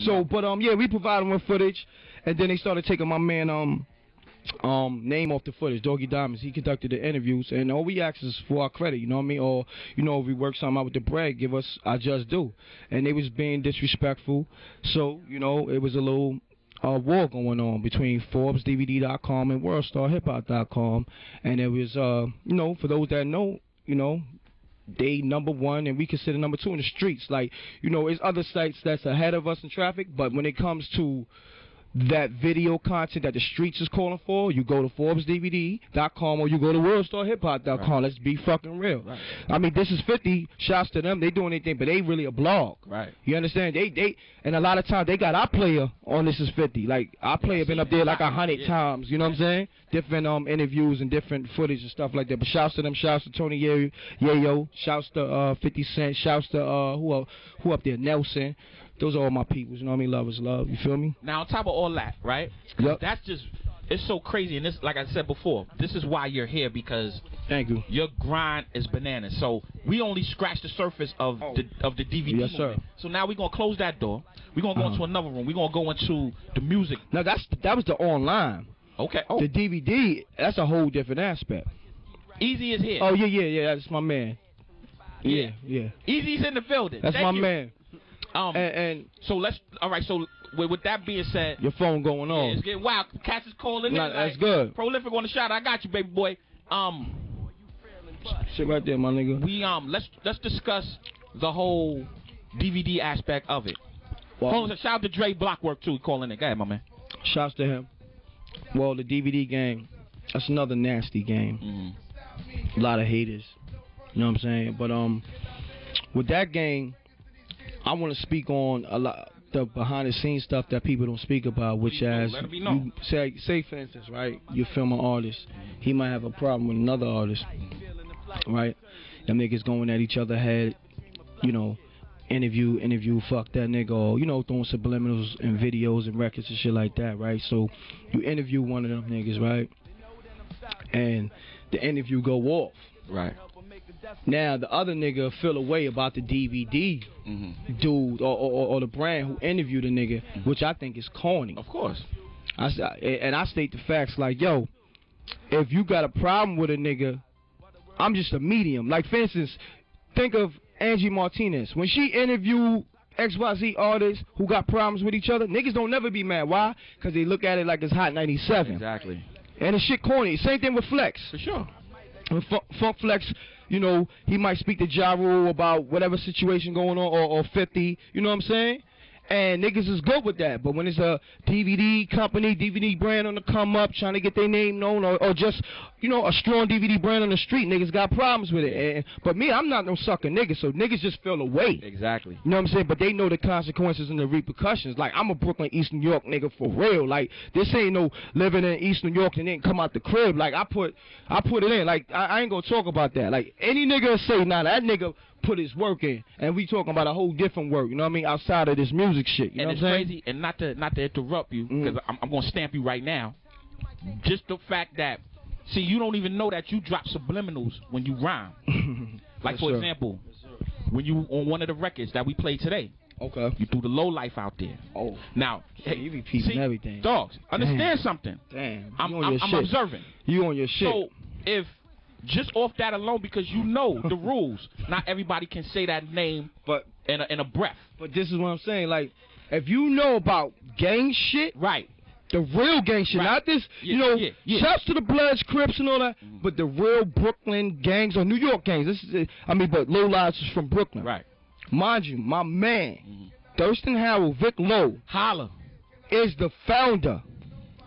So, but yeah, we provided them with footage, and then they started taking my man name off the footage, Doggy Diamonds. He conducted the interviews, and all we asked is for our credit, you know what I mean? Or, you know, if we work something out with the bread, give us our just due. And they was being disrespectful, so, you know, it was a little war going on between ForbesDVD.com and WorldStarHipHop.com, and it was, you know, for those that know, you know, they #1 and we consider #2 in the streets. Like, you know, it's other sites that's ahead of us in traffic, but when it comes to that video content that the streets is calling for, you go to ForbesDVD.com or you go to WorldStarHipHop.com. Right. Let's be fucking real. Right. I mean, this is 50. Shouts to them. They doing anything, but they really a blog. Right. You understand? They and a lot of times they got our player on This Is 50. Like, our player been up there like 100 times. You know what I'm saying? Different interviews and different footage and stuff like that. But shouts to them. Shouts to Tony Yayo. Shouts to 50 Cent. Shouts to who up there? Nelson. Those are all my peoples, you know what I mean? Love is love, you feel me? Now, on top of all that, right? Yep. That's just, it's so crazy, and this, like I said before, this is why you're here, because thank you. Your grind is bananas. So we only scratched the surface of the DVD yes, sir. So now we're gonna close that door. We're gonna go into another room. We're gonna go into the music. No, that was the online. Okay. The DVD, that's a whole different aspect. Easy is here. Oh yeah, that's my man. Yeah. Easy's in the building. That's my man. And so let's, all right, so with that being said, your phone going on. Yeah, it's getting wild. Cass is calling in. That's good. Prolific on the shot. I got you, baby boy. Shit right there, my nigga. We let's discuss the whole DVD aspect of it. Well, shout out to Dre Blockwork too, calling in. Go ahead, my man. Shouts to him. Well, the DVD game, that's another nasty game. A lot of haters. You know what I'm saying? But with that game, I want to speak on a lot the behind the scenes stuff that people don't speak about, which as you say for instance, right, you film an artist, he might have a problem with another artist, right? Them niggas going at each other head, you know, interview, fuck that nigga, or, you know, throwing subliminals and videos and records and shit like that, right? So you interview one of them niggas, right? And the interview go off. Right. Now the other nigga feel a way about the DVD dude or the brand who interviewed the nigga, which I think is corny. Of course. I state the facts like, yo, if you got a problem with a nigga, I'm just a medium. Like, for instance, think of Angie Martinez. When she interviewed XYZ artists who got problems with each other, niggas don't never be mad. Why? Because they look at it like it's Hot 97. Exactly. And the shit corny. Same thing with Flex. For sure. When Funk Flex, you know, he might speak to Ja Rule about whatever situation going on, or 50, you know what I'm saying? And niggas is good with that. But when it's a DVD company, DVD brand on the come up, trying to get their name known, or just, you know, a strong DVD brand on the street, niggas got problems with it. But me, I'm not no sucker nigga, so niggas just feel away. Exactly. You know what I'm saying? But they know the consequences and the repercussions. Like, I'm a Brooklyn, East New York nigga for real. Like, this ain't no living in East New York and then come out the crib. Like, I put it in. Like, I ain't gonna talk about that. Like, any nigga say, nah, that nigga put his work in, and we talking about a whole different work, you know what I mean, outside of this music shit, you know what I'm saying? Crazy, and not to interrupt you, because I'm going to stamp you right now, just the fact that, see, you don't even know that you drop subliminals when you rhyme. Like, for example, when you, on one of the records that we played today, you threw the low life out there. Oh. Now, hey, you be peeping everything. Dogs, understand something. Damn. I'm observing. You on your shit. So, if just off that alone, because you know the rules, not everybody can say that name but in a breath. But this is what I'm saying, like, if you know about gang shit, right, the real gang shit, not this, you know, shouts to the Bloods, Crips and all that, but the real Brooklyn gangs or New York gangs, this is, I mean, but Low Lives is from Brooklyn. Right. Mind you, my man, Thurston Howell, Vic Low, Holla, is the founder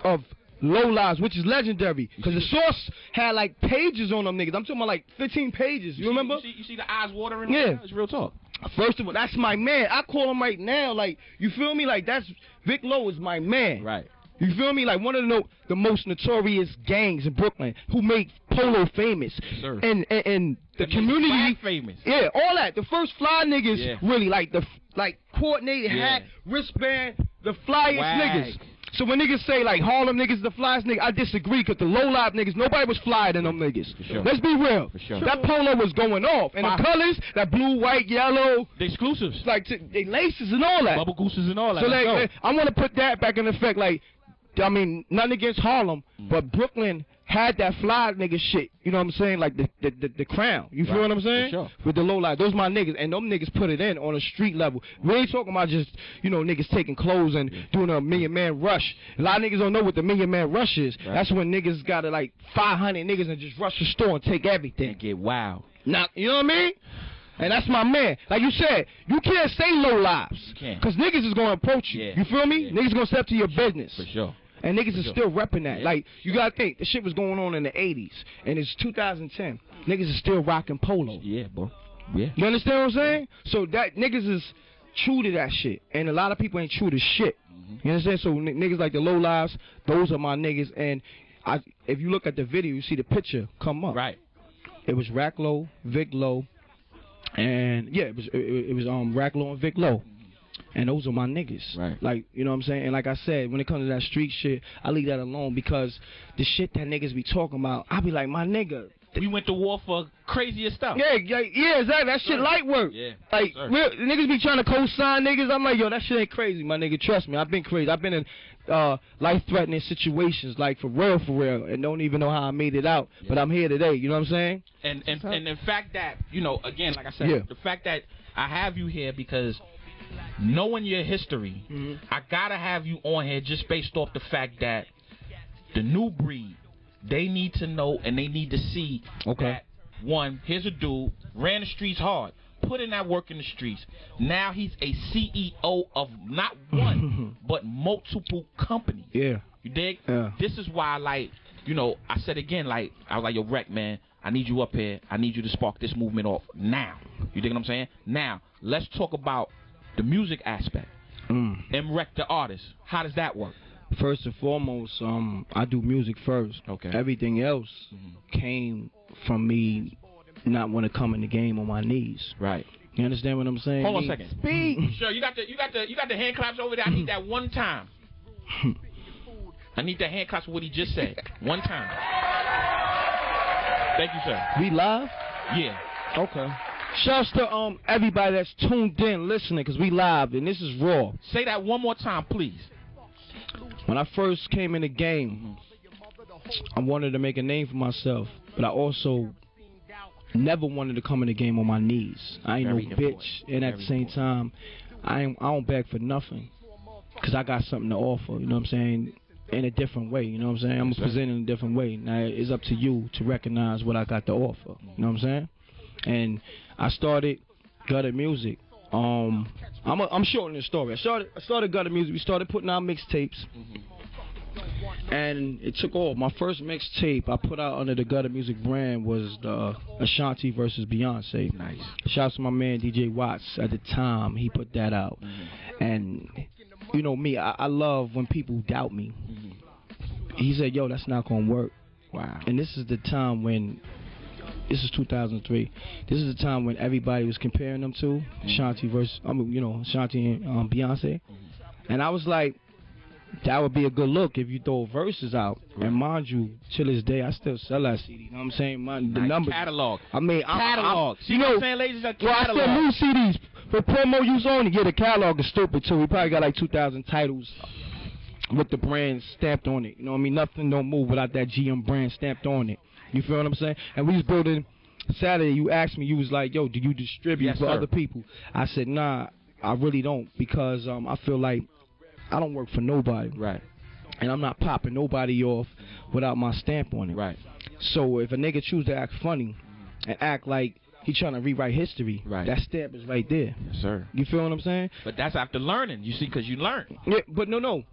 of Low Lives, which is legendary, because the source had like pages on them niggas. I'm talking about like 15 pages. You remember? You see the eyes watering? Yeah, it's real talk. First of all, that's my man. I call him right now. Like, you feel me? Like, that's Vic Low is my man. Right. You feel me? Like, one of the most notorious gangs in Brooklyn who made Polo famous. Sir. And the community famous. Yeah, all that. The first fly niggas really like coordinated hat, wristband, the flyest niggas. So when niggas say like Harlem niggas the flyest nigga, I disagree because the low life niggas, nobody was flyer than them niggas. For sure. Let's be real. For sure. That polo was going off, and the colors, that blue, white, yellow, the exclusives, like they laces and all that, bubble gooses and all that. So like, I want to put that back in effect. Like, I mean, nothing against Harlem, but Brooklyn had that fly nigga shit, you know what I'm saying? Like the crown, you feel what I'm saying? Sure. With the low life, those my niggas, and them niggas put it in on a street level. We ain't talking about just, you know, niggas taking clothes and doing a Million Man Rush. A lot of niggas don't know what the Million Man Rush is. Right. That's when niggas got to like 500 niggas and just rush the store and take everything. And get wild. Now, you know what I mean? And that's my man. Like you said, you can't say low lives. Because niggas is going to approach you. You feel me? Niggas going to step to your business. For sure. And niggas is still repping that. Like, you gotta think, the shit was going on in the 80s, and it's 2010. Niggas is still rocking polo. Yeah, bro. Yeah. You understand what I'm saying? So that niggas is true to that shit, and a lot of people ain't true to shit. You understand? So niggas like the low lives, those are my niggas. And if you look at the video, you see the picture come up. Right. It was Rack Low, Vic Low, and yeah, it was Rack Low and Vic Low. And those are my niggas. Right. Like, you know what I'm saying? And like I said, when it comes to that street shit, I leave that alone because the shit that niggas be talking about, I be like, my nigga. We went to war for crazier stuff. Yeah, exactly. That shit light work. Yeah. Like, real, niggas be trying to co-sign niggas. I'm like, yo, that shit ain't crazy, my nigga. Trust me, I've been crazy. I've been in life-threatening situations, like, for real, and don't even know how I made it out. Yeah. But I'm here today, you know what I'm saying? And the fact that, you know, again, like I said, the fact that I have you here because knowing your history, I gotta have you on here just based off the fact that the new breed, they need to know and they need to see that, one, here's a dude, ran the streets hard, put in that work in the streets. Now he's a CEO of not one, but multiple companies. Yeah. You dig? Yeah. This is why, like, you know, I said again, like, I was like, yo, Reck, man, I need you up here. I need you to spark this movement off now. You dig what I'm saying? Now, let's talk about the music aspect. Reck the artist, how does that work? First and foremost, I do music first. Okay. Everything else came from me not want to come in the game on my knees. Right. You understand what I'm saying? Hold on a second. Speak. Sure, you got the hand claps over there. I need that one time. I need the hand claps for what he just said. One time. Thank you, sir. We live? Yeah. Okay. Shouts to everybody that's tuned in listening, because we live and this is raw. Say that one more time, please. When I first came in the game, I wanted to make a name for myself, but I also never wanted to come in the game on my knees. I ain't no bitch, and at the same time, I don't beg for nothing, because I got something to offer, you know what I'm saying, in a different way, you know what I'm saying? I'm presenting in a different way. Now, it's up to you to recognize what I got to offer, you know what I'm saying? And I started Gutter Music. I'm shortening the story. I started Gutter Music. We started putting out mixtapes, and it took off. My first mixtape I put out under the Gutter Music brand was the Ashanti versus Beyonce. Nice. Shouts to my man DJ Watts at the time. He put that out, and you know me, I love when people doubt me. He said, "Yo, that's not gonna work." Wow. And this is the time when. This is 2003. This is the time when everybody was comparing them to Ashanti versus, Ashanti and Beyonce. And I was like, that would be a good look if you throw verses out. And mind you, to this day, I still sell that CD. You know what I'm saying? The numbers. Catalog. I mean, catalog. See what I'm saying, ladies? A catalog. Well, I sell new CDs for promo use only. Yeah, the catalog is stupid too. We probably got like 2,000 titles with the brand stamped on it. You know what I mean? Nothing don't move without that GM brand stamped on it. You feel what I'm saying? And we was building Saturday. You asked me, you was like, yo, do you distribute for other people? I said, nah, I really don't, because I feel like I don't work for nobody. Right. And I'm not popping nobody off without my stamp on it. Right. So if a nigga choose to act funny and act like he trying to rewrite history, that stamp is right there. Yes, sir. You feel what I'm saying? But that's after learning, you see, because you learn. Yeah, but no.